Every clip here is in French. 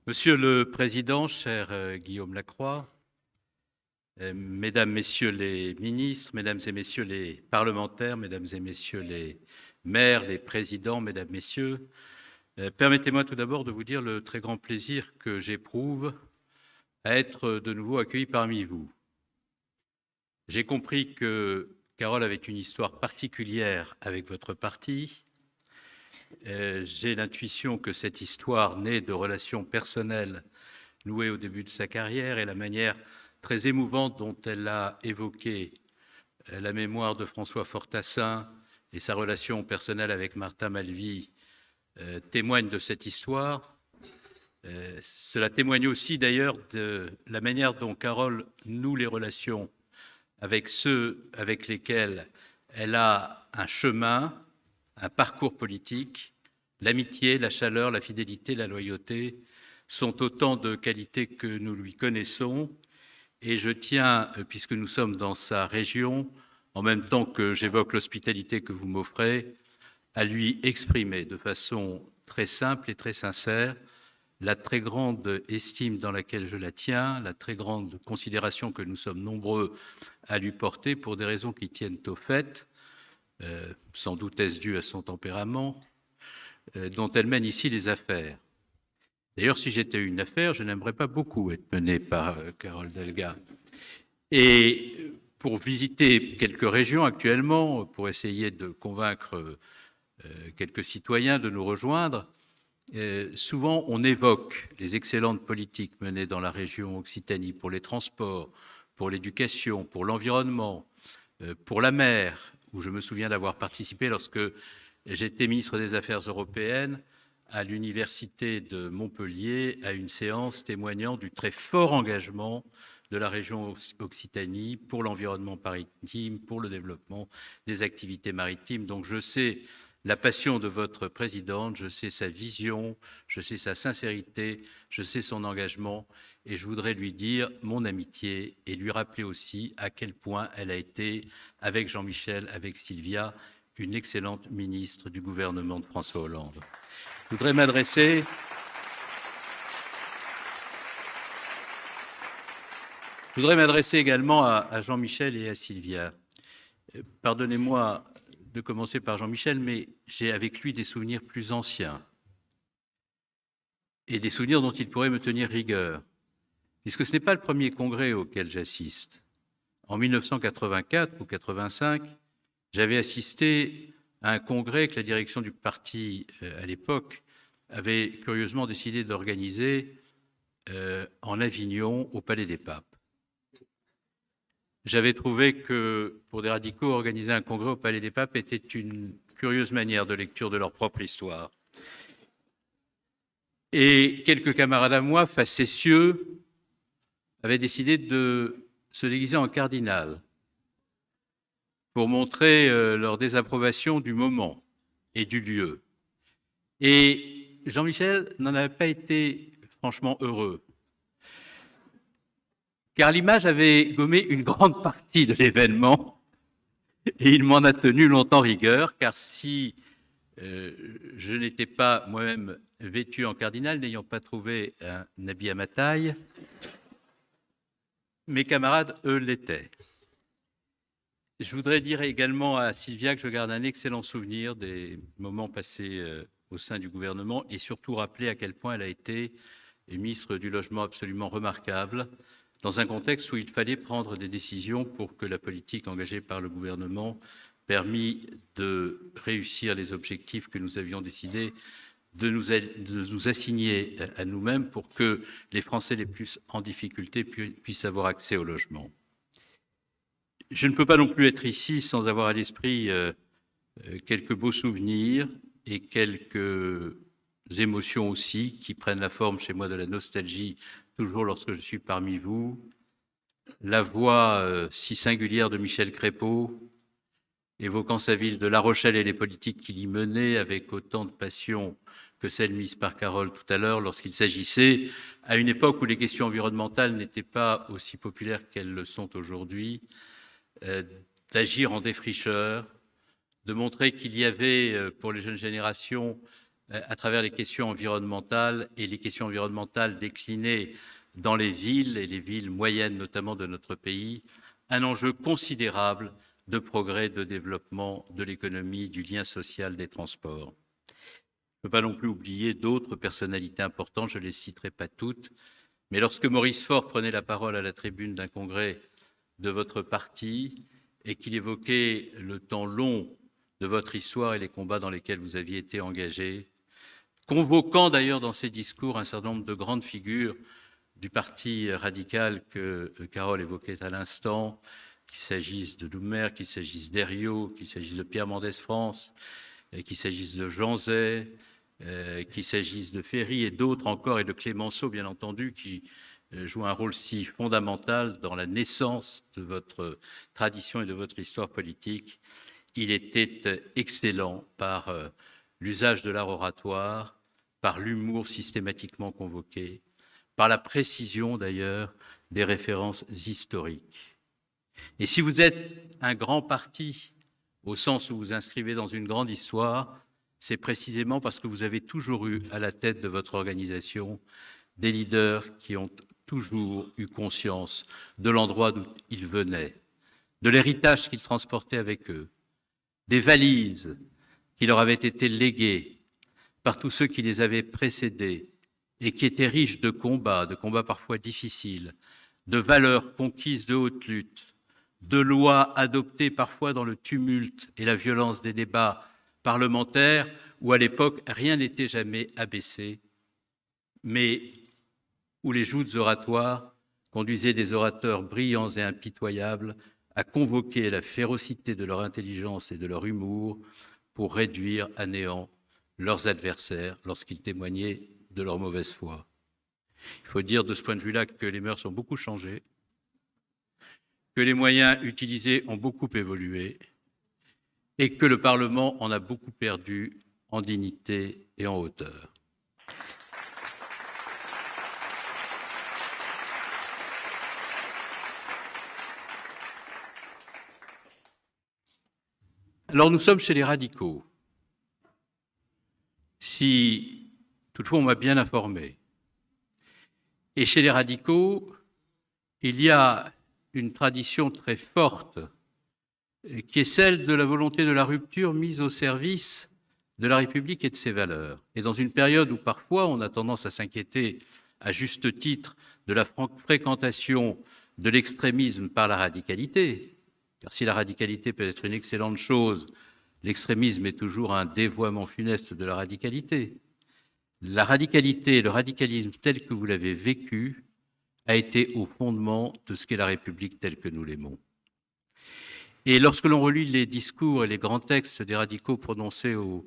Monsieur le Président, cher Guillaume Lacroix, Mesdames, Messieurs les ministres, Mesdames et Messieurs les parlementaires, Mesdames et Messieurs les maires, les présidents, Mesdames, Messieurs, permettez-moi tout d'abord de vous dire le très grand plaisir que j'éprouve à être de nouveau accueilli parmi vous. J'ai compris que Carole avait une histoire particulière avec votre parti. J'ai l'intuition que cette histoire naît de relations personnelles nouées au début de sa carrière et la manière très émouvante dont elle a évoqué la mémoire de François Fortassin et sa relation personnelle avec Martin Malvy témoignent de cette histoire. Cela témoigne aussi d'ailleurs de la manière dont Carole noue les relations avec ceux avec lesquels elle a un chemin, un parcours politique. L'amitié, la chaleur, la fidélité, la loyauté sont autant de qualités que nous lui connaissons. Et je tiens, puisque nous sommes dans sa région, en même temps que j'évoque l'hospitalité que vous m'offrez, à lui exprimer de façon très simple et très sincère la très grande estime dans laquelle je la tiens, la très grande considération que nous sommes nombreux à lui porter pour des raisons qui tiennent au fait, sans doute est-ce dû à son tempérament, dont elle mène ici les affaires. D'ailleurs, si j'étais une affaire, je n'aimerais pas beaucoup être menée par Carole Delga. Et pour visiter quelques régions actuellement, pour essayer de convaincre quelques citoyens de nous rejoindre, souvent on évoque les excellentes politiques menées dans la région Occitanie pour les transports, pour l'éducation, pour l'environnement, pour la mer, où je me souviens d'avoir participé lorsque j'étais ministre des Affaires européennes à l'université de Montpellier à une séance témoignant du très fort engagement de la région Occitanie pour l'environnement maritime, pour le développement des activités maritimes. Donc je sais la passion de votre présidente, je sais sa vision, je sais sa sincérité, je sais son engagement et je voudrais lui dire mon amitié et lui rappeler aussi à quel point elle a été, avec Jean-Michel, avec Sylvia, une excellente ministre du gouvernement de François Hollande. Je voudrais m'adresser également à Jean-Michel et à Sylvia. Pardonnez-moi de commencer par Jean-Michel, mais j'ai avec lui des souvenirs plus anciens et des souvenirs dont il pourrait me tenir rigueur, puisque ce n'est pas le premier congrès auquel j'assiste. En 1984 ou 85, j'avais assisté à un congrès que la direction du parti, à l'époque, avait curieusement décidé d'organiser en Avignon, au Palais des Papes. J'avais trouvé que, pour des radicaux, organiser un congrès au Palais des Papes était une curieuse manière de lecture de leur propre histoire. Et quelques camarades à moi, facétieux, avaient décidé de se déguiser en cardinal pour montrer leur désapprobation du moment et du lieu. Et Jean-Michel n'en avait pas été franchement heureux, car l'image avait gommé une grande partie de l'événement, et il m'en a tenu longtemps rigueur, car si je n'étais pas moi-même vêtu en cardinal, n'ayant pas trouvé un habit à ma taille, mes camarades, eux, l'étaient. Je voudrais dire également à Sylvia que je garde un excellent souvenir des moments passés au sein du gouvernement et surtout rappeler à quel point elle a été ministre du Logement absolument remarquable dans un contexte où il fallait prendre des décisions pour que la politique engagée par le gouvernement permît de réussir les objectifs que nous avions décidé de nous assigner à nous-mêmes pour que les Français les plus en difficulté puissent avoir accès au logement. Je ne peux pas non plus être ici sans avoir à l'esprit quelques beaux souvenirs et quelques émotions aussi qui prennent la forme chez moi de la nostalgie, toujours lorsque je suis parmi vous. La voix si singulière de Michel Crépeau, évoquant sa ville de La Rochelle et les politiques qu'il y menait avec autant de passion que celle mise par Carole tout à l'heure, lorsqu'il s'agissait, à une époque où les questions environnementales n'étaient pas aussi populaires qu'elles le sont aujourd'hui, d'agir en défricheur, de montrer qu'il y avait pour les jeunes générations à travers les questions environnementales et les questions environnementales déclinées dans les villes et les villes moyennes notamment de notre pays, un enjeu considérable de progrès, de développement de l'économie, du lien social, des transports. Je ne peux pas non plus oublier d'autres personnalités importantes, je ne les citerai pas toutes, mais lorsque Maurice Faure prenait la parole à la tribune d'un congrès de votre parti et qu'il évoquait le temps long de votre histoire et les combats dans lesquels vous aviez été engagé, convoquant d'ailleurs dans ses discours un certain nombre de grandes figures du parti radical que Carole évoquait à l'instant, qu'il s'agisse de Doumer, qu'il s'agisse d'Herriot, qu'il s'agisse de Pierre Mendès France, qu'il s'agisse de Jean Zay, qu'il s'agisse de Ferry et d'autres encore, et de Clémenceau, bien entendu, qui joue un rôle si fondamental dans la naissance de votre tradition et de votre histoire politique. Il était excellent par l'usage de l'art oratoire, par l'humour systématiquement convoqué, par la précision d'ailleurs des références historiques. Et si vous êtes un grand parti, au sens où vous inscrivez dans une grande histoire, c'est précisément parce que vous avez toujours eu à la tête de votre organisation des leaders qui ont toujours eu conscience de l'endroit d'où ils venaient, de l'héritage qu'ils transportaient avec eux, des valises qui leur avaient été léguées par tous ceux qui les avaient précédés et qui étaient riches de combats parfois difficiles, de valeurs conquises de haute lutte, de lois adoptées parfois dans le tumulte et la violence des débats parlementaires, où à l'époque rien n'était jamais abaissé, mais où les joutes oratoires conduisaient des orateurs brillants et impitoyables à convoquer la férocité de leur intelligence et de leur humour pour réduire à néant leurs adversaires lorsqu'ils témoignaient de leur mauvaise foi. Il faut dire de ce point de vue-là que les mœurs ont beaucoup changé, que les moyens utilisés ont beaucoup évolué et que le Parlement en a beaucoup perdu en dignité et en hauteur. Alors nous sommes chez les radicaux. Si toutefois on m'a bien informé, et chez les radicaux, il y a une tradition très forte qui est celle de la volonté de la rupture mise au service de la République et de ses valeurs. Et dans une période où parfois on a tendance à s'inquiéter, à juste titre, de la fréquentation de l'extrémisme par la radicalité, car si la radicalité peut être une excellente chose, l'extrémisme est toujours un dévoiement funeste de la radicalité. La radicalité, le radicalisme tel que vous l'avez vécu, a été au fondement de ce qu'est la République telle que nous l'aimons. Et lorsque l'on relit les discours et les grands textes des radicaux prononcés au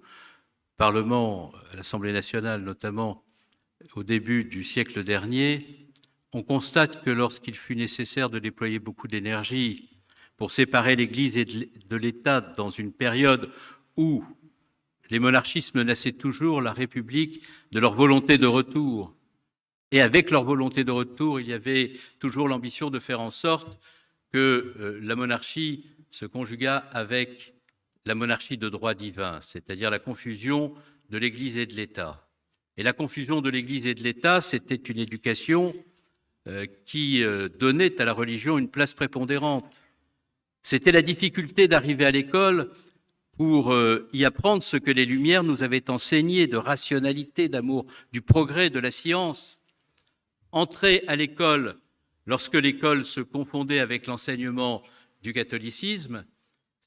Parlement, à l'Assemblée nationale notamment, au début du siècle dernier, on constate que lorsqu'il fut nécessaire de déployer beaucoup d'énergie pour séparer l'Église et de l'État dans une période où les monarchistes menaçaient toujours la République de leur volonté de retour, et avec leur volonté de retour, il y avait toujours l'ambition de faire en sorte que la monarchie se conjuguât avec la monarchie de droit divin, c'est-à-dire la confusion de l'Église et de l'État. Et la confusion de l'Église et de l'État, c'était une éducation qui donnait à la religion une place prépondérante. C'était la difficulté d'arriver à l'école pour y apprendre ce que les Lumières nous avaient enseigné de rationalité, d'amour du progrès, de la science. Entrer à l'école, lorsque l'école se confondait avec l'enseignement du catholicisme,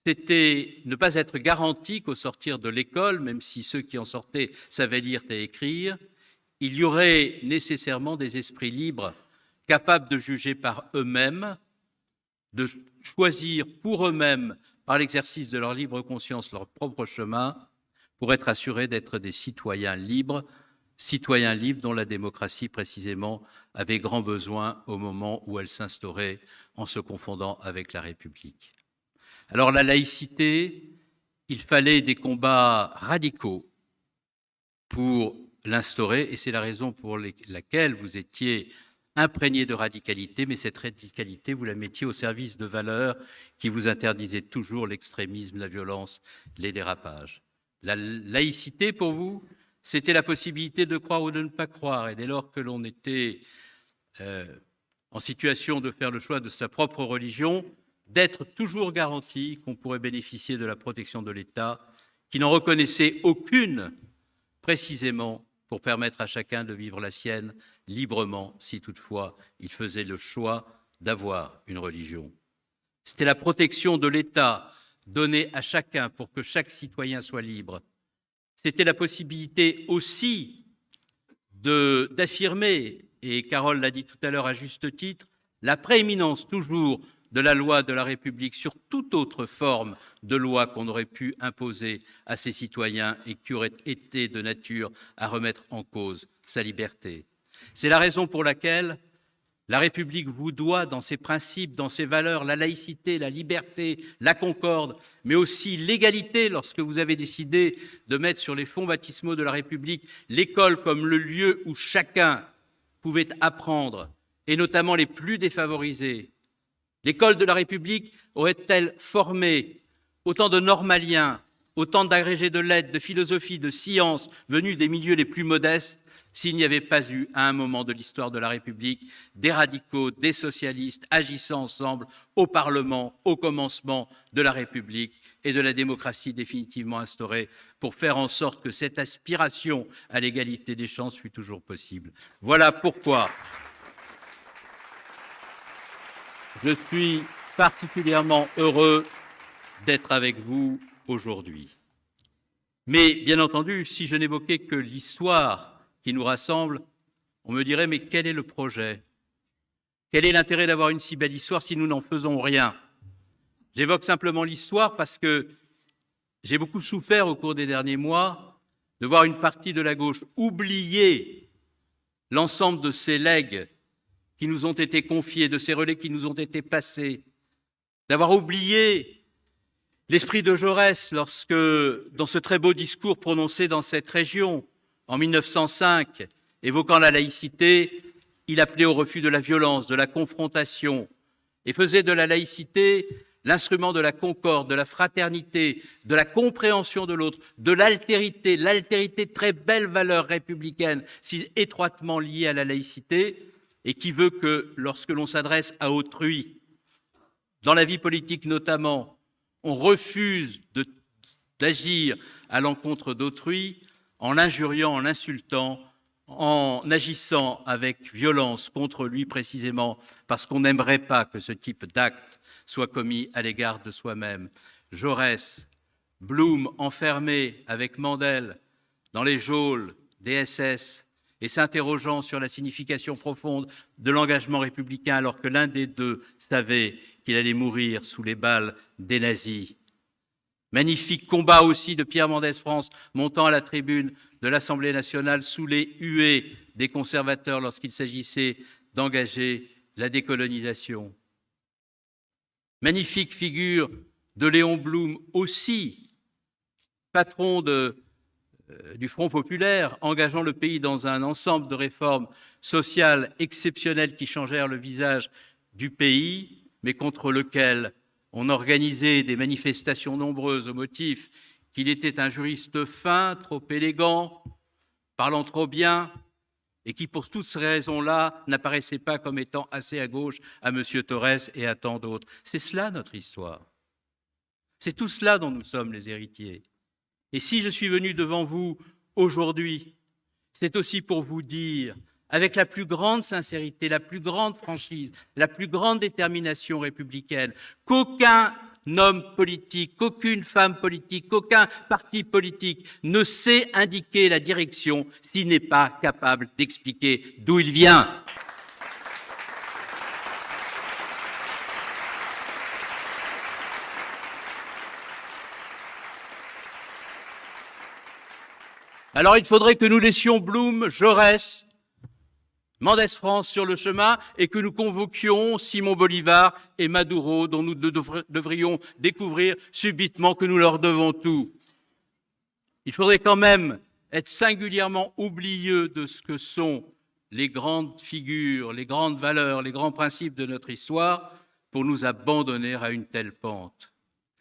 c'était ne pas être garanti qu'au sortir de l'école, même si ceux qui en sortaient savaient lire et écrire, il y aurait nécessairement des esprits libres, capables de juger par eux-mêmes, de choisir pour eux-mêmes, par l'exercice de leur libre conscience, leur propre chemin, pour être assurés d'être des citoyens libres dont la démocratie, précisément, avait grand besoin au moment où elle s'instaurait en se confondant avec la République. Alors la laïcité, il fallait des combats radicaux pour l'instaurer, et c'est la raison pour laquelle vous étiez imprégné de radicalité, mais cette radicalité, vous la mettiez au service de valeurs qui vous interdisaient toujours l'extrémisme, la violence, les dérapages. La laïcité, pour vous, c'était la possibilité de croire ou de ne pas croire. Et dès lors que l'on était en situation de faire le choix de sa propre religion, d'être toujours garanti qu'on pourrait bénéficier de la protection de l'État, qui n'en reconnaissait aucune, précisément pour permettre à chacun de vivre la sienne librement, si toutefois il faisait le choix d'avoir une religion. C'était la protection de l'État donnée à chacun pour que chaque citoyen soit libre. C'était la possibilité aussi d'affirmer, et Carole l'a dit tout à l'heure à juste titre, la prééminence toujours de la loi de la République sur toute autre forme de loi qu'on aurait pu imposer à ses citoyens et qui aurait été de nature à remettre en cause sa liberté. C'est la raison pour laquelle la République vous doit, dans ses principes, dans ses valeurs, la laïcité, la liberté, la concorde, mais aussi l'égalité lorsque vous avez décidé de mettre sur les fonds baptismaux de la République l'école comme le lieu où chacun pouvait apprendre, et notamment les plus défavorisés. L'école de la République aurait-elle formé autant de normaliens, autant d'agrégés de lettres, de philosophie, de sciences venus des milieux les plus modestes s'il n'y avait pas eu, à un moment de l'histoire de la République, des radicaux, des socialistes agissant ensemble au Parlement, au commencement de la République et de la démocratie définitivement instaurée, pour faire en sorte que cette aspiration à l'égalité des chances fût toujours possible. Voilà pourquoi je suis particulièrement heureux d'être avec vous aujourd'hui. Mais bien entendu, si je n'évoquais que l'histoire qui nous rassemble, on me dirait, mais quel est le projet? Quel est l'intérêt d'avoir une si belle histoire si nous n'en faisons rien? J'évoque simplement l'histoire parce que j'ai beaucoup souffert au cours des derniers mois de voir une partie de la gauche oublier l'ensemble de ces legs qui nous ont été confiés, de ces relais qui nous ont été passés, d'avoir oublié l'esprit de Jaurès lorsque, dans ce très beau discours prononcé dans cette région, en 1905, évoquant la laïcité, il appelait au refus de la violence, de la confrontation, et faisait de la laïcité l'instrument de la concorde, de la fraternité, de la compréhension de l'autre, de l'altérité, très belle valeur républicaine, si étroitement liée à la laïcité, et qui veut que lorsque l'on s'adresse à autrui, dans la vie politique notamment, on refuse d'agir à l'encontre d'autrui, en l'injuriant, en l'insultant, en agissant avec violence contre lui précisément, parce qu'on n'aimerait pas que ce type d'acte soit commis à l'égard de soi-même. Jaurès, Blum enfermé avec Mandel dans les geôles des SS et s'interrogeant sur la signification profonde de l'engagement républicain alors que l'un des deux savait qu'il allait mourir sous les balles des nazis. Magnifique combat aussi de Pierre Mendès France, montant à la tribune de l'Assemblée nationale sous les huées des conservateurs lorsqu'il s'agissait d'engager la décolonisation. Magnifique figure de Léon Blum aussi, patron du Front populaire, engageant le pays dans un ensemble de réformes sociales exceptionnelles qui changèrent le visage du pays, mais contre lequel on organisait des manifestations nombreuses au motif qu'il était un juriste fin, trop élégant, parlant trop bien, et qui, pour toutes ces raisons-là, n'apparaissait pas comme étant assez à gauche à M. Torres et à tant d'autres. C'est cela notre histoire. C'est tout cela dont nous sommes les héritiers. Et si je suis venu devant vous aujourd'hui, c'est aussi pour vous dire, avec la plus grande sincérité, la plus grande franchise, la plus grande détermination républicaine, qu'aucun homme politique, qu'aucune femme politique, qu'aucun parti politique ne sait indiquer la direction s'il n'est pas capable d'expliquer d'où il vient. Alors il faudrait que nous laissions Blum, Jaurès, Mendès France sur le chemin et que nous convoquions Simon Bolivar et Maduro, dont nous devrions découvrir subitement que nous leur devons tout. Il faudrait quand même être singulièrement oublieux de ce que sont les grandes figures, les grandes valeurs, les grands principes de notre histoire pour nous abandonner à une telle pente.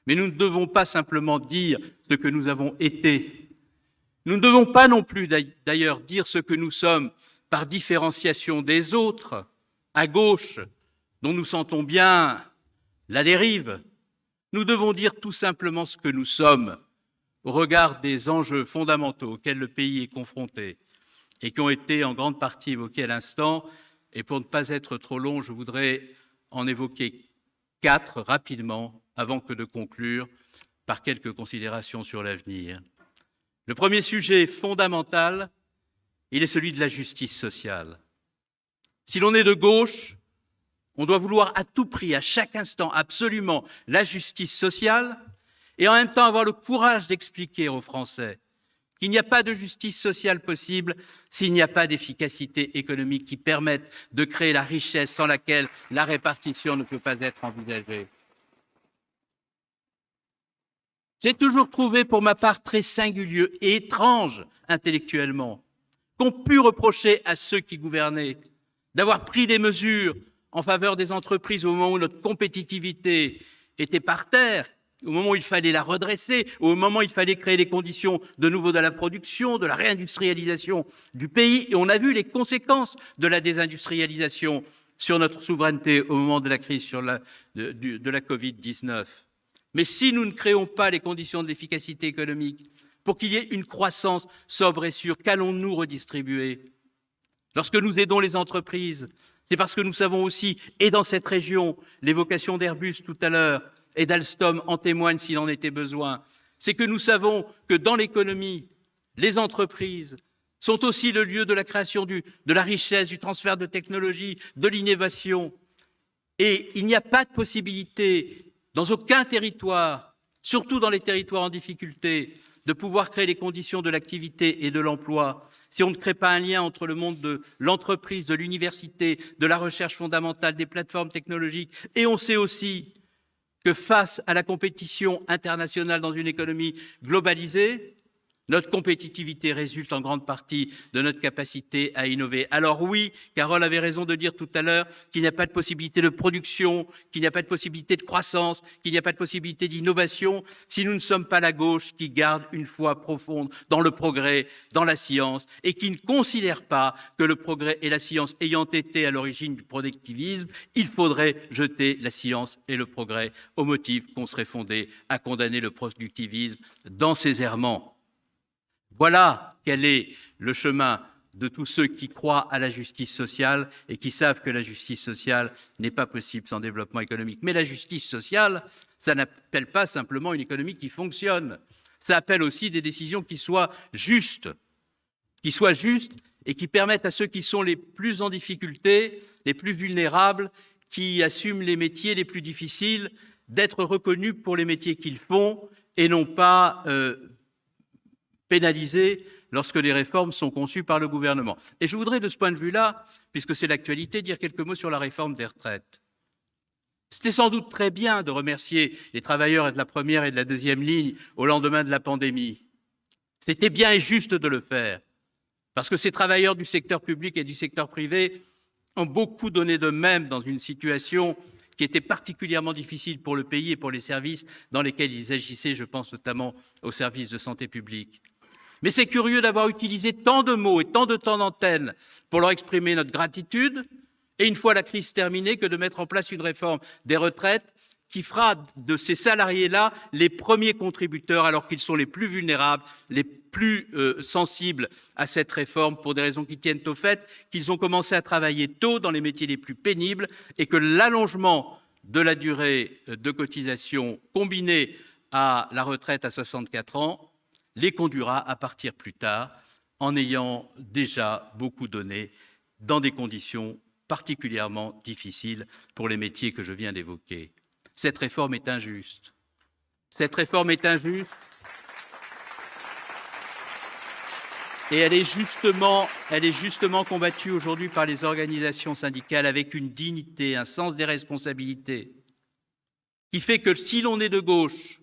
Mais nous ne devons pas simplement dire ce que nous avons été. Nous ne devons pas non plus d'ailleurs dire ce que nous sommes par différenciation des autres, à gauche, dont nous sentons bien la dérive. Nous devons dire tout simplement ce que nous sommes au regard des enjeux fondamentaux auxquels le pays est confronté et qui ont été en grande partie évoqués à l'instant. Et pour ne pas être trop long, je voudrais en évoquer 4 rapidement avant que de conclure par quelques considérations sur l'avenir. Le premier sujet fondamental, il est celui de la justice sociale. Si l'on est de gauche, on doit vouloir à tout prix, à chaque instant, absolument la justice sociale et en même temps avoir le courage d'expliquer aux Français qu'il n'y a pas de justice sociale possible s'il n'y a pas d'efficacité économique qui permette de créer la richesse sans laquelle la répartition ne peut pas être envisagée. J'ai toujours trouvé pour ma part très singulier et étrange intellectuellement qu'ont pu reprocher à ceux qui gouvernaient d'avoir pris des mesures en faveur des entreprises au moment où notre compétitivité était par terre, au moment où il fallait la redresser, au moment où il fallait créer les conditions de nouveau de la production, de la réindustrialisation du pays. Et on a vu les conséquences de la désindustrialisation sur notre souveraineté au moment de la crise de la Covid-19. Mais si nous ne créons pas les conditions de l'efficacité économique pour qu'il y ait une croissance sobre et sûre, qu'allons-nous redistribuer ? Lorsque nous aidons les entreprises, c'est parce que nous savons aussi, et dans cette région, l'évocation d'Airbus tout à l'heure, et d'Alstom en témoigne s'il en était besoin, c'est que nous savons que dans l'économie, les entreprises sont aussi le lieu de la création de la richesse, du transfert de technologie, de l'innovation. Et il n'y a pas de possibilité dans aucun territoire, surtout dans les territoires en difficulté, de pouvoir créer les conditions de l'activité et de l'emploi si on ne crée pas un lien entre le monde de l'entreprise, de l'université, de la recherche fondamentale, des plateformes technologiques. Et on sait aussi que face à la compétition internationale dans une économie globalisée, notre compétitivité résulte en grande partie de notre capacité à innover. Alors oui, Carole avait raison de dire tout à l'heure qu'il n'y a pas de possibilité de production, qu'il n'y a pas de possibilité de croissance, qu'il n'y a pas de possibilité d'innovation si nous ne sommes pas la gauche qui garde une foi profonde dans le progrès, dans la science, et qui ne considère pas que le progrès et la science ayant été à l'origine du productivisme, il faudrait jeter la science et le progrès au motif qu'on serait fondé à condamner le productivisme dans ses errements. Voilà quel est le chemin de tous ceux qui croient à la justice sociale et qui savent que la justice sociale n'est pas possible sans développement économique. Mais la justice sociale, ça n'appelle pas simplement une économie qui fonctionne. Ça appelle aussi des décisions qui soient justes et qui permettent à ceux qui sont les plus en difficulté, les plus vulnérables, qui assument les métiers les plus difficiles, d'être reconnus pour les métiers qu'ils font et non pas pénalisés lorsque les réformes sont conçues par le gouvernement. Et je voudrais, de ce point de vue-là, puisque c'est l'actualité, dire quelques mots sur la réforme des retraites. C'était sans doute très bien de remercier les travailleurs de la première et de la deuxième ligne au lendemain de la pandémie. C'était bien et juste de le faire, parce que ces travailleurs du secteur public et du secteur privé ont beaucoup donné d'eux-mêmes dans une situation qui était particulièrement difficile pour le pays et pour les services dans lesquels ils agissaient, je pense notamment aux services de santé publique. Mais c'est curieux d'avoir utilisé tant de mots et tant de temps d'antenne pour leur exprimer notre gratitude, et une fois la crise terminée, que de mettre en place une réforme des retraites qui fera de ces salariés-là les premiers contributeurs, alors qu'ils sont les plus vulnérables, les plus sensibles à cette réforme, pour des raisons qui tiennent au fait qu'ils ont commencé à travailler tôt dans les métiers les plus pénibles, et que l'allongement de la durée de cotisation combiné à la retraite à 64 ans les conduira à partir plus tard, en ayant déjà beaucoup donné dans des conditions particulièrement difficiles pour les métiers que je viens d'évoquer. Cette réforme est injuste. Cette réforme est injuste et elle est justement combattue aujourd'hui par les organisations syndicales avec une dignité, un sens des responsabilités, qui fait que si l'on est de gauche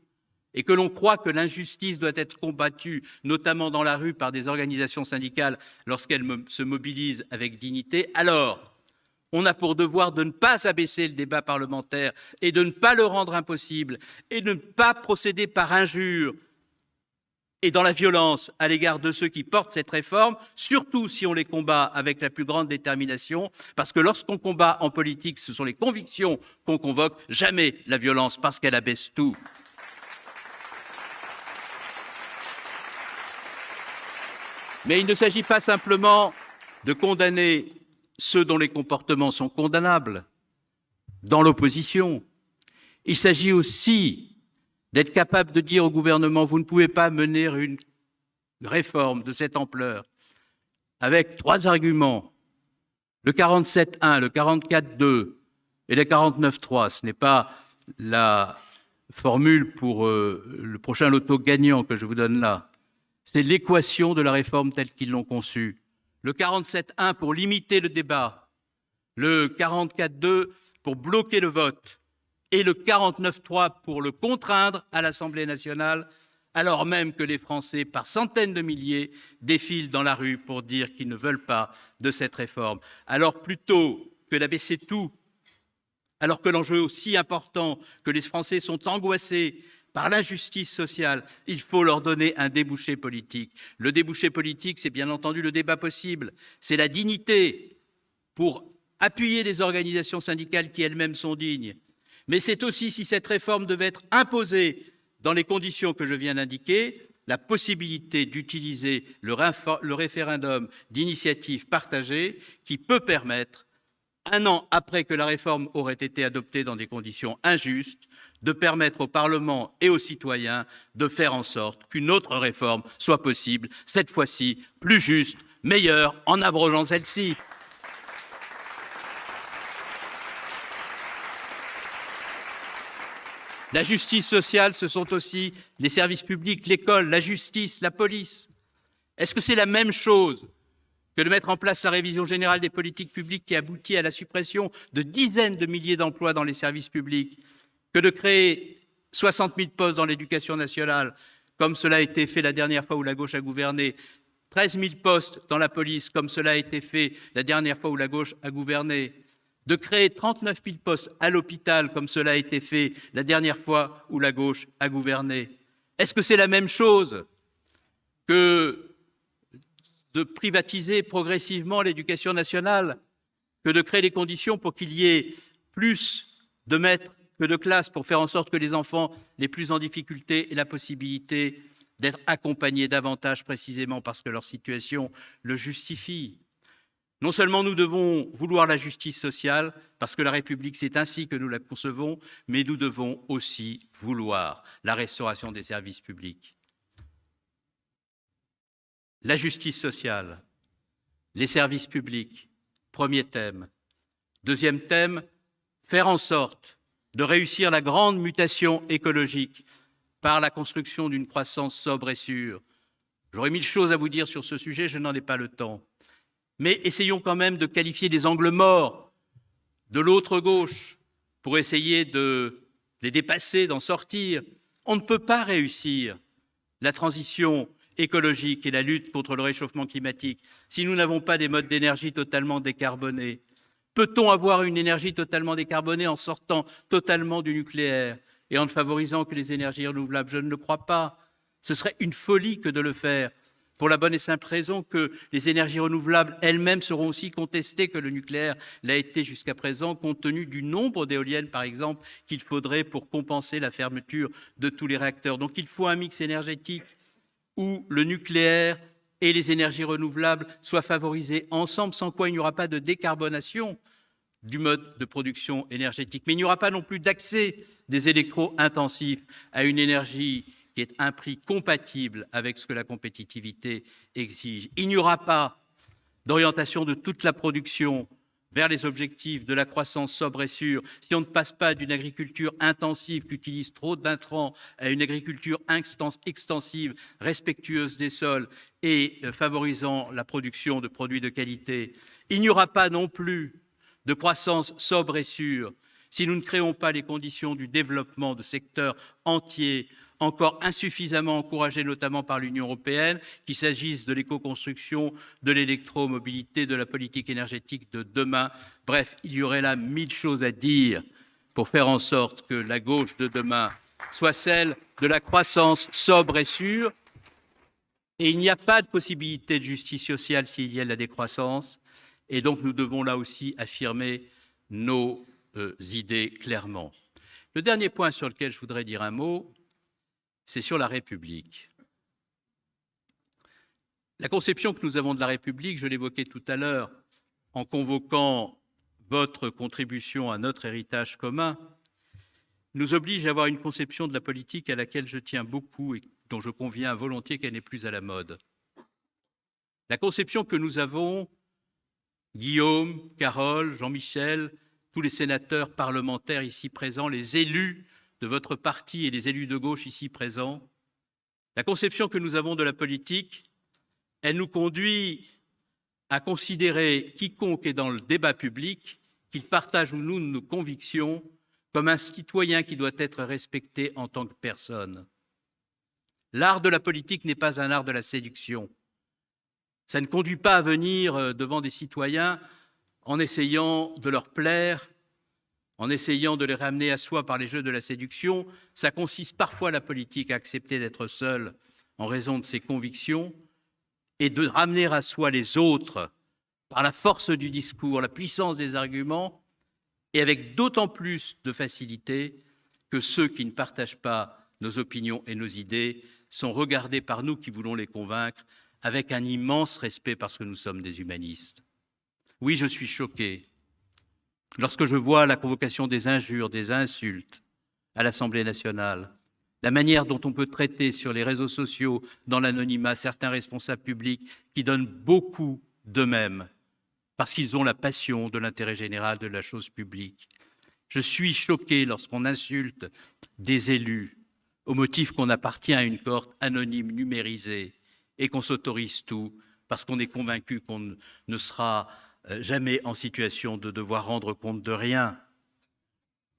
et que l'on croit que l'injustice doit être combattue, notamment dans la rue, par des organisations syndicales lorsqu'elles se mobilisent avec dignité, alors on a pour devoir de ne pas abaisser le débat parlementaire et de ne pas le rendre impossible et de ne pas procéder par injure et dans la violence à l'égard de ceux qui portent cette réforme, surtout si on les combat avec la plus grande détermination, parce que lorsqu'on combat en politique, ce sont les convictions qu'on convoque, jamais la violence, parce qu'elle abaisse tout. Mais il ne s'agit pas simplement de condamner ceux dont les comportements sont condamnables dans l'opposition. Il s'agit aussi d'être capable de dire au gouvernement, vous ne pouvez pas mener une réforme de cette ampleur avec 3 arguments, le 47.1, le 44.2 et le 49.3. Ce n'est pas la formule pour le prochain loto gagnant que je vous donne là. C'est l'équation de la réforme telle qu'ils l'ont conçue. Le 47.1 pour limiter le débat, le 44.2 pour bloquer le vote et le 49.3 pour le contraindre à l'Assemblée nationale, alors même que les Français, par centaines de milliers, défilent dans la rue pour dire qu'ils ne veulent pas de cette réforme. Alors plutôt que d'abaisser tout, alors que l'enjeu est aussi important, que les Français sont angoissés par l'injustice sociale, il faut leur donner un débouché politique. Le débouché politique, c'est bien entendu le débat possible, c'est la dignité pour appuyer les organisations syndicales qui elles-mêmes sont dignes. Mais c'est aussi, si cette réforme devait être imposée dans les conditions que je viens d'indiquer, la possibilité d'utiliser le référendum d'initiative partagée qui peut permettre, 1 an après que la réforme aurait été adoptée dans des conditions injustes, de permettre au Parlement et aux citoyens de faire en sorte qu'une autre réforme soit possible, cette fois-ci plus juste, meilleure, en abrogeant celle-ci. La justice sociale, ce sont aussi les services publics, l'école, la justice, la police. Est-ce que c'est la même chose que de mettre en place la révision générale des politiques publiques qui aboutit à la suppression de dizaines de milliers d'emplois dans les services publics, que de créer 60 000 postes dans l'éducation nationale, comme cela a été fait la dernière fois où la gauche a gouverné, 13 000 postes dans la police, comme cela a été fait la dernière fois où la gauche a gouverné, de créer 39 000 postes à l'hôpital, comme cela a été fait la dernière fois où la gauche a gouverné. Est-ce que c'est la même chose que de privatiser progressivement l'éducation nationale, que de créer les conditions pour qu'il y ait plus de maîtres que de classes, pour faire en sorte que les enfants les plus en difficulté aient la possibilité d'être accompagnés davantage précisément parce que leur situation le justifie? Non seulement nous devons vouloir la justice sociale, parce que la République, c'est ainsi que nous la concevons, mais nous devons aussi vouloir la restauration des services publics. La justice sociale, les services publics, premier thème. Deuxième thème, faire en sorte de réussir la grande mutation écologique par la construction d'une croissance sobre et sûre. J'aurais 1000 choses à vous dire sur ce sujet, je n'en ai pas le temps. Mais essayons quand même de qualifier les angles morts de l'autre gauche pour essayer de les dépasser, d'en sortir. On ne peut pas réussir la transition écologique et la lutte contre le réchauffement climatique si nous n'avons pas des modes d'énergie totalement décarbonés. Peut-on avoir une énergie totalement décarbonée en sortant totalement du nucléaire et en ne favorisant que les énergies renouvelables? Je ne le crois pas. Ce serait une folie que de le faire, pour la bonne et simple raison que les énergies renouvelables elles-mêmes seront aussi contestées que le nucléaire l'a été jusqu'à présent, compte tenu du nombre d'éoliennes, par exemple, qu'il faudrait pour compenser la fermeture de tous les réacteurs. Donc il faut un mix énergétique où le nucléaire et les énergies renouvelables soient favorisés ensemble, sans quoi il n'y aura pas de décarbonation du mode de production énergétique. Mais il n'y aura pas non plus d'accès des électro-intensifs à une énergie qui est un prix compatible avec ce que la compétitivité exige. Il n'y aura pas d'orientation de toute la production vers les objectifs de la croissance sobre et sûre si on ne passe pas d'une agriculture intensive qui utilise trop d'intrants à une agriculture extensive, respectueuse des sols et favorisant la production de produits de qualité. Il n'y aura pas non plus de croissance sobre et sûre si nous ne créons pas les conditions du développement de secteurs entiers encore insuffisamment encouragés, notamment par l'Union européenne, qu'il s'agisse de l'éco-construction, de l'électromobilité, de la politique énergétique de demain. Bref, il y aurait là 1000 choses à dire pour faire en sorte que la gauche de demain soit celle de la croissance sobre et sûre, Et il n'y a pas de possibilité de justice sociale s'il y a de la décroissance. Et donc, nous devons là aussi affirmer nos idées clairement. Le dernier point sur lequel je voudrais dire un mot, c'est sur la République. La conception que nous avons de la République, je l'évoquais tout à l'heure en convoquant votre contribution à notre héritage commun, nous oblige à avoir une conception de la politique à laquelle je tiens beaucoup et dont je conviens volontiers qu'elle n'est plus à la mode. La conception que nous avons, Guillaume, Carole, Jean-Michel, tous les sénateurs parlementaires ici présents, les élus de votre parti et les élus de gauche ici présents, la conception que nous avons de la politique, elle nous conduit à considérer quiconque est dans le débat public, qu'il partage ou non nos convictions, comme un citoyen qui doit être respecté en tant que personne. L'art de la politique n'est pas un art de la séduction. Ça ne conduit pas à venir devant des citoyens en essayant de leur plaire, en essayant de les ramener à soi par les jeux de la séduction. Ça consiste parfois, la politique, à accepter d'être seul en raison de ses convictions et de ramener à soi les autres par la force du discours, la puissance des arguments, et avec d'autant plus de facilité que ceux qui ne partagent pas nos opinions et nos idées sont regardés par nous qui voulons les convaincre avec un immense respect parce que nous sommes des humanistes. Oui, je suis choqué lorsque je vois la convocation des injures, des insultes à l'Assemblée nationale, la manière dont on peut traiter sur les réseaux sociaux, dans l'anonymat, certains responsables publics qui donnent beaucoup d'eux-mêmes parce qu'ils ont la passion de l'intérêt général, de la chose publique. Je suis choqué lorsqu'on insulte des élus au motif qu'on appartient à une cohorte anonyme, numérisée, et qu'on s'autorise tout parce qu'on est convaincu qu'on ne sera jamais en situation de devoir rendre compte de rien.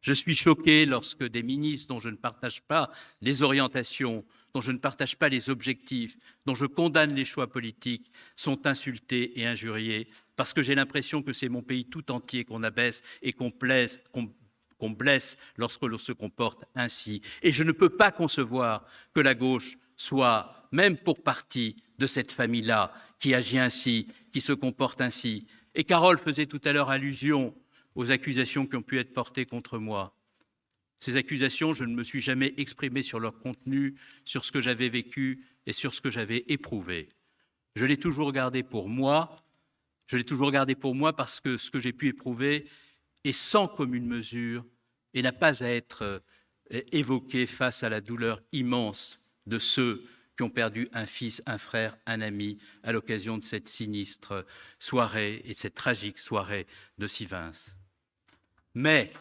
Je suis choqué lorsque des ministres dont je ne partage pas les orientations, dont je ne partage pas les objectifs, dont je condamne les choix politiques, sont insultés et injuriés, parce que j'ai l'impression que c'est mon pays tout entier qu'on abaisse et qu'on blesse lorsque l'on se comporte ainsi. Et je ne peux pas concevoir que la gauche soit, même pour partie, de cette famille-là, qui agit ainsi, qui se comporte ainsi. Et Carole faisait tout à l'heure allusion aux accusations qui ont pu être portées contre moi. Ces accusations, je ne me suis jamais exprimé sur leur contenu, sur ce que j'avais vécu et sur ce que j'avais éprouvé. Je l'ai toujours gardé pour moi. Je l'ai toujours gardé pour moi parce que ce que j'ai pu éprouver est sans commune mesure et n'a pas à être évoqué face à la douleur immense de ceux qui ont perdu un fils, un frère, un ami à l'occasion de cette sinistre soirée et cette tragique soirée de Sivins. Mais,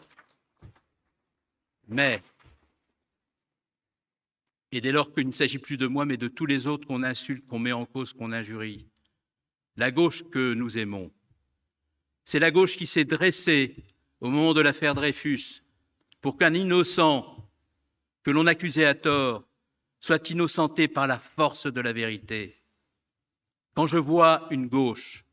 et dès lors qu'il ne s'agit plus de moi, mais de tous les autres qu'on insulte, qu'on met en cause, qu'on injurie, la gauche que nous aimons, c'est la gauche qui s'est dressée au moment de l'affaire Dreyfus pour qu'un innocent que l'on accusait à tort soit innocenté par la force de la vérité. Quand je vois une gauche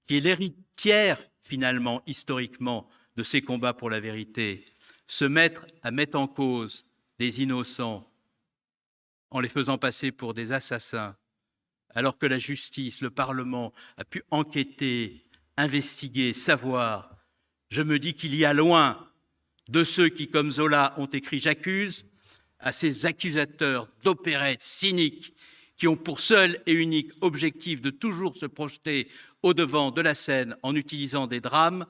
qui est l'héritière, finalement, historiquement, de ces combats pour la vérité, se mettre à mettre en cause des innocents en les faisant passer pour des assassins, alors que la justice, le Parlement a pu enquêter, investiguer, savoir, je me dis qu'il y a loin de ceux qui, comme Zola, ont écrit « J'accuse », à ces accusateurs d'opérettes cyniques qui ont pour seul et unique objectif de toujours se projeter au-devant de la scène en utilisant des drames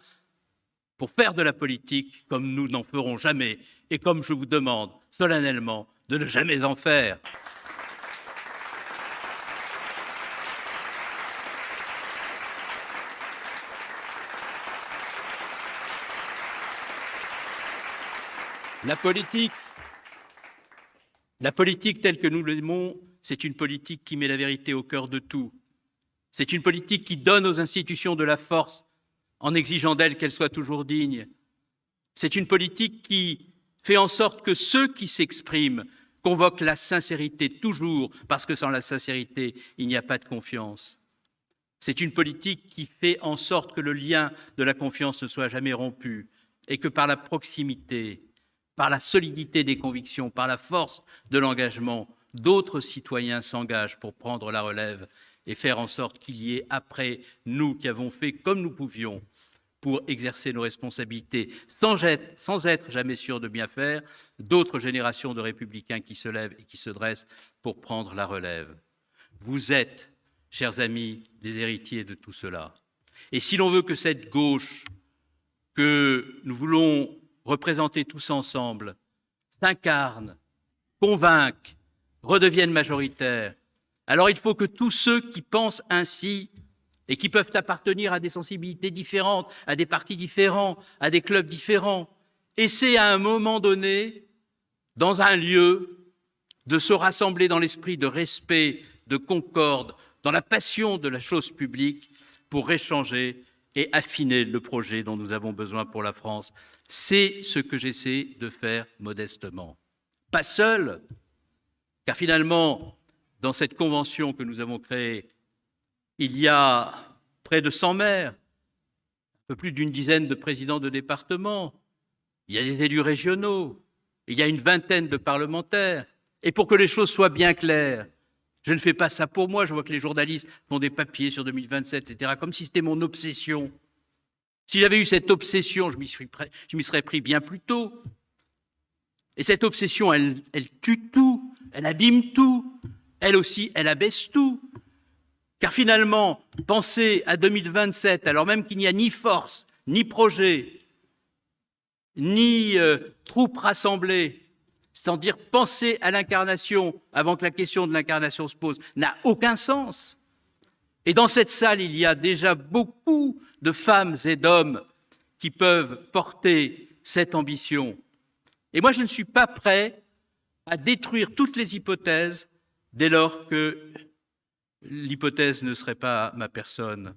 pour faire de la politique comme nous n'en ferons jamais et comme je vous demande solennellement de ne jamais en faire. La politique telle que nous l'aimons, c'est une politique qui met la vérité au cœur de tout. C'est une politique qui donne aux institutions de la force en exigeant d'elles qu'elles soient toujours dignes. C'est une politique qui fait en sorte que ceux qui s'expriment convoquent la sincérité toujours, parce que sans la sincérité, il n'y a pas de confiance. C'est une politique qui fait en sorte que le lien de la confiance ne soit jamais rompu et que par la proximité, par la solidité des convictions, par la force de l'engagement, d'autres citoyens s'engagent pour prendre la relève et faire en sorte qu'il y ait, après nous qui avons fait comme nous pouvions pour exercer nos responsabilités sans être jamais sûrs de bien faire, d'autres générations de républicains qui se lèvent et qui se dressent pour prendre la relève. Vous êtes, chers amis, les héritiers de tout cela. Et si l'on veut que cette gauche que nous voulons représenter tous ensemble s'incarne, convainque, redevienne majoritaire, alors il faut que tous ceux qui pensent ainsi et qui peuvent appartenir à des sensibilités différentes, à des partis différents, à des clubs différents, essaient à un moment donné, dans un lieu, de se rassembler dans l'esprit de respect, de concorde, dans la passion de la chose publique, pour échanger et affiner le projet dont nous avons besoin pour la France. C'est ce que j'essaie de faire modestement. Pas seul, car finalement, dans cette convention que nous avons créée, il y a près de 100 maires, un peu plus d'une dizaine de présidents de département, il y a des élus régionaux, il y a une vingtaine de parlementaires. Et pour que les choses soient bien claires, je ne fais pas ça pour moi, je vois que les journalistes font des papiers sur 2027, etc., comme si c'était mon obsession. Si j'avais eu cette obsession, je m'y serais pris bien plus tôt. Et cette obsession, elle tue tout, elle abîme tout, elle aussi, elle abaisse tout. Car finalement, penser à 2027, alors même qu'il n'y a ni force, ni projet, ni troupes rassemblées, c'est-à-dire penser à l'incarnation avant que la question de l'incarnation se pose, n'a aucun sens. Et dans cette salle, il y a déjà beaucoup de femmes et d'hommes qui peuvent porter cette ambition. Et moi, je ne suis pas prêt à détruire toutes les hypothèses dès lors que l'hypothèse ne serait pas ma personne.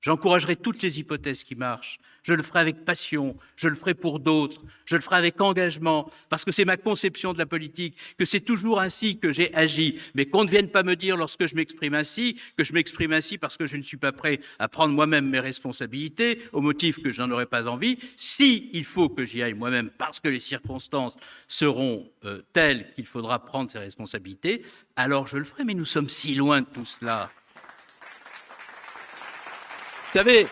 J'encouragerai toutes les hypothèses qui marchent. Je le ferai avec passion, je le ferai pour d'autres, je le ferai avec engagement, parce que c'est ma conception de la politique, que c'est toujours ainsi que j'ai agi. Mais qu'on ne vienne pas me dire lorsque je m'exprime ainsi, que je m'exprime ainsi parce que je ne suis pas prêt à prendre moi-même mes responsabilités, au motif que je n'en aurais pas envie. Si il faut que j'y aille moi-même parce que les circonstances seront telles qu'il faudra prendre ses responsabilités, alors je le ferai. Mais nous sommes si loin de tout cela. Vous savez,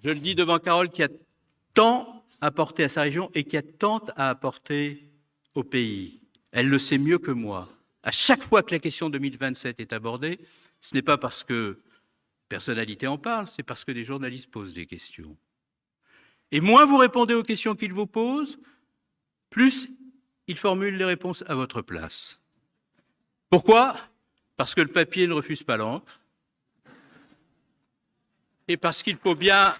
je le dis devant Carole qui a tant apporté à sa région et qui a tant à apporter au pays. Elle le sait mieux que moi. À chaque fois que la question 2027 est abordée, ce n'est pas parce que personnalité en parle, c'est parce que des journalistes posent des questions. Et moins vous répondez aux questions qu'ils vous posent, plus ils formulent les réponses à votre place. Pourquoi ? Parce que le papier ne refuse pas l'encre et parce qu'il faut bien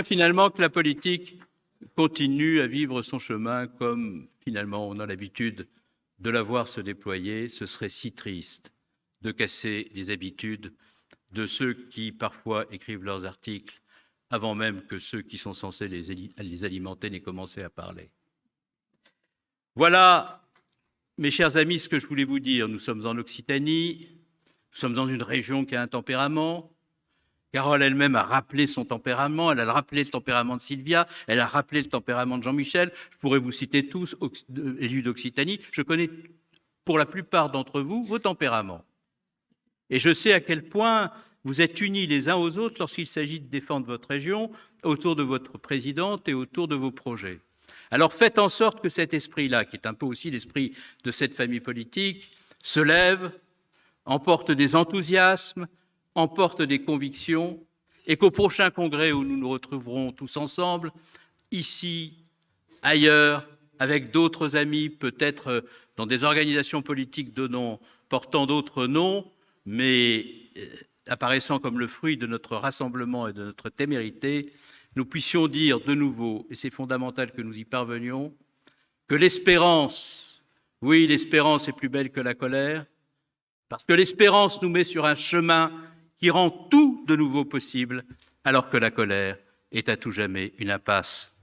finalement que la politique continue à vivre son chemin comme finalement on a l'habitude de la voir se déployer. Ce serait si triste de casser les habitudes de ceux qui parfois écrivent leurs articles avant même que ceux qui sont censés les alimenter n'aient commencé à parler. Voilà, mes chers amis, ce que je voulais vous dire. Nous sommes en Occitanie, nous sommes dans une région qui a un tempérament. Carole elle-même a rappelé son tempérament, elle a rappelé le tempérament de Sylvia, elle a rappelé le tempérament de Jean-Michel. Je pourrais vous citer tous, élus d'Occitanie. Je connais pour la plupart d'entre vous vos tempéraments. Et je sais à quel point vous êtes unis les uns aux autres lorsqu'il s'agit de défendre votre région, autour de votre présidente et autour de vos projets. Alors faites en sorte que cet esprit-là, qui est un peu aussi l'esprit de cette famille politique, se lève, emporte des enthousiasmes, emporte des convictions, et qu'au prochain congrès où nous nous retrouverons tous ensemble, ici, ailleurs, avec d'autres amis, peut-être dans des organisations politiques portant d'autres noms, mais apparaissant comme le fruit de notre rassemblement et de notre témérité, nous puissions dire de nouveau, et c'est fondamental que nous y parvenions, que l'espérance, oui, l'espérance est plus belle que la colère, parce que l'espérance nous met sur un chemin qui rend tout de nouveau possible, alors que la colère est à tout jamais une impasse.